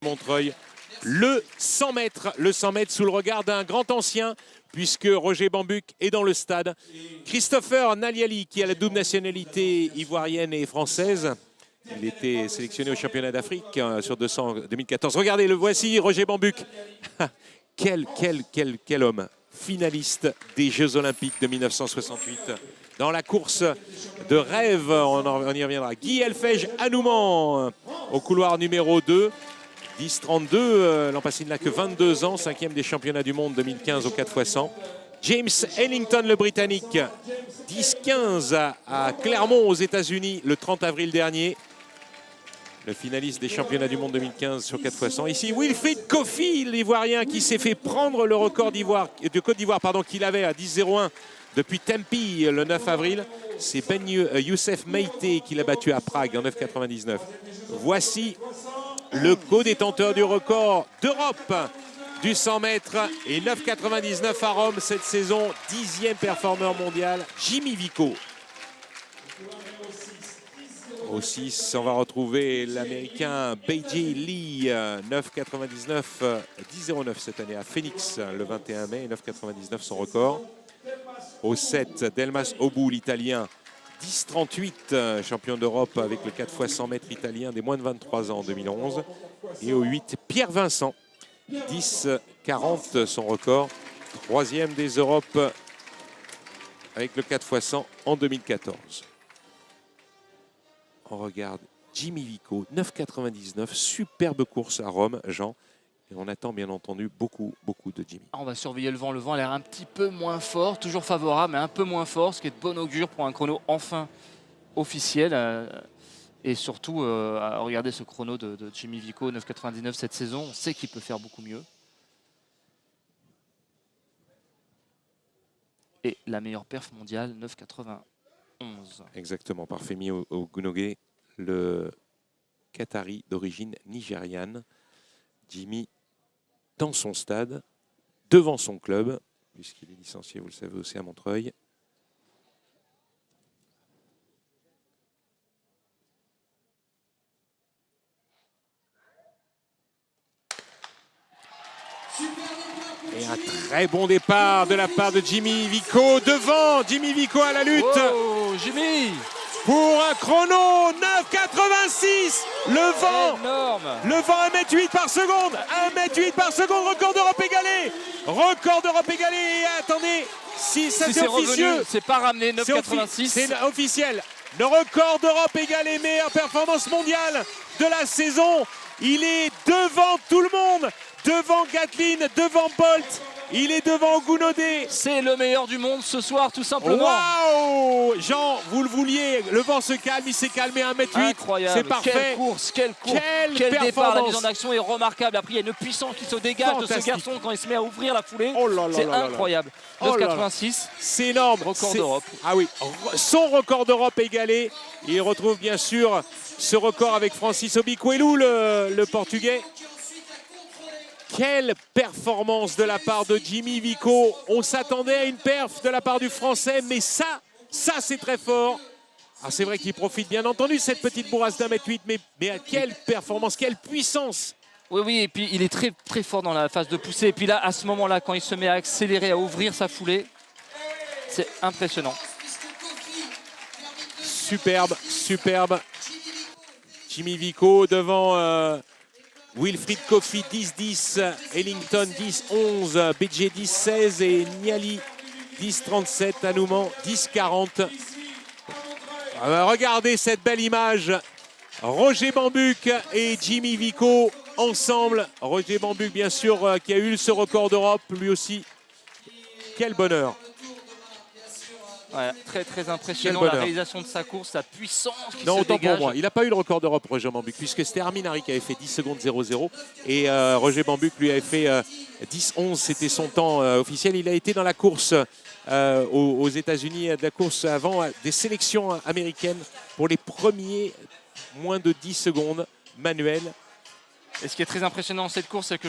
Montreuil, le 100 mètres sous le regard d'un grand ancien, puisque Roger Bambuc est dans le stade. Christopher Naliali, qui a la double nationalité ivoirienne et française. Il était sélectionné au championnat d'Afrique sur 200 2014. Regardez, le voici, Roger Bambuc. Quel homme, finaliste des Jeux Olympiques de 1968. Dans la course de rêve, on y reviendra. Guy Elfège Anouman au couloir numéro 2. 10-32, l'an passé il n'a que 22 ans, 5e des championnats du monde 2015 au 4x100. James Ellington, le Britannique, 10-15 à Clermont aux États-Unis le 30 avril dernier. Le finaliste des championnats du monde 2015 sur 4x100. Ici, Wilfried Kofi, l'Ivoirien, qui s'est fait prendre le record de Côte d'Ivoire qu'il avait à 10-01 depuis Tempe le 9 avril. C'est Ben Youssef Meïté qui l'a battu à Prague en 9,99. Voici le co-détenteur du record d'Europe du 100 mètres et 9,99 à Rome cette saison, 10e performeur mondial, Jimmy Vico. Au 6, on va retrouver l'Américain Beiji Lee, 9,99, 10,09 cette année à Phoenix le 21 mai, 9,99 son record. Au 7, Delmas Obu, l'Italien, 10,38, champion d'Europe avec le 4x100 mètres italien des moins de 23 ans en 2011. Et au 8, Pierre Vincent, 10,40 son record, 3e des Europes avec le 4x100 en 2014. On regarde Jimmy Vico, 9,99, superbe course à Rome, Jean. Et on attend bien entendu beaucoup de Jimmy. On va surveiller le vent. Le vent a l'air un petit peu moins fort, toujours favorable, mais un peu moins fort, ce qui est de bon augure pour un chrono enfin officiel. Et surtout, à regarder ce chrono de Jimmy Vico, 9,99 cette saison, on sait qu'il peut faire beaucoup mieux. Et la meilleure perf mondiale, 9,91. Exactement, par Femi Ogunoghe, le Qatari d'origine nigériane. Jimmy dans son stade, devant son club, puisqu'il est licencié, vous le savez, aussi à Montreuil. Et un très bon départ de la part de Jimmy Vico, devant Jimmy Vico à la lutte. Oh, Jimmy! Pour un chrono 9,86, le vent, énorme. Le vent 1,8 m par seconde, 1,8 m par seconde, record d'Europe égalé, et attendez, si ça c'est officieux, c'est pas ramené, 9,86. C'est officiel, le record d'Europe égalé, meilleure performance mondiale de la saison, il est devant tout le monde, devant Gatlin, devant Bolt. Il est devant Ogunoghe. C'est le meilleur du monde ce soir, tout simplement. Waouh! Jean, vous le vouliez, le vent se calme, il s'est calmé à 1,8 m. Incroyable. C'est parfait. Quelle course, quel départ. La mise en action est remarquable. Après, il y a une puissance qui se dégage de ce garçon quand il se met à ouvrir la foulée. C'est incroyable. 9,86. C'est énorme. Record d'Europe. Ah oui, son record d'Europe égalé. Il retrouve bien sûr ce record avec Francis Obikwelu, le Portugais. Quelle performance de la part de Jimmy Vico. On s'attendait à une perf de la part du Français, mais ça c'est très fort. Ah, c'est vrai qu'il profite bien entendu cette petite bourrasse d'1,8 m, mais à quelle performance, quelle puissance. Oui, et puis il est très fort dans la phase de poussée. Et puis là, à ce moment-là, quand il se met à accélérer, à ouvrir sa foulée, c'est impressionnant. Superbe. Jimmy Vico devant Wilfried Kofi 10-10, Ellington 10-11, BJ 10-16 et Niali 10-37, Anouman 10-40. Regardez cette belle image. Roger Bambuc et Jimmy Vico ensemble. Roger Bambuc, bien sûr, qui a eu ce record d'Europe, lui aussi. Quel bonheur. Ouais, très impressionnant la réalisation de sa course, sa puissance qui non, se autant dégage. pour moi. Il n'a pas eu le record d'Europe, Roger Bambuc, puisque c'était Armin Harry qui avait fait 10 secondes 00 et Roger Bambuc lui avait fait 10-11, c'était son temps officiel. Il a été dans la course aux États-Unis, de la course avant des sélections américaines pour les premiers moins de 10 secondes manuels. Et ce qui est très impressionnant dans cette course, c'est que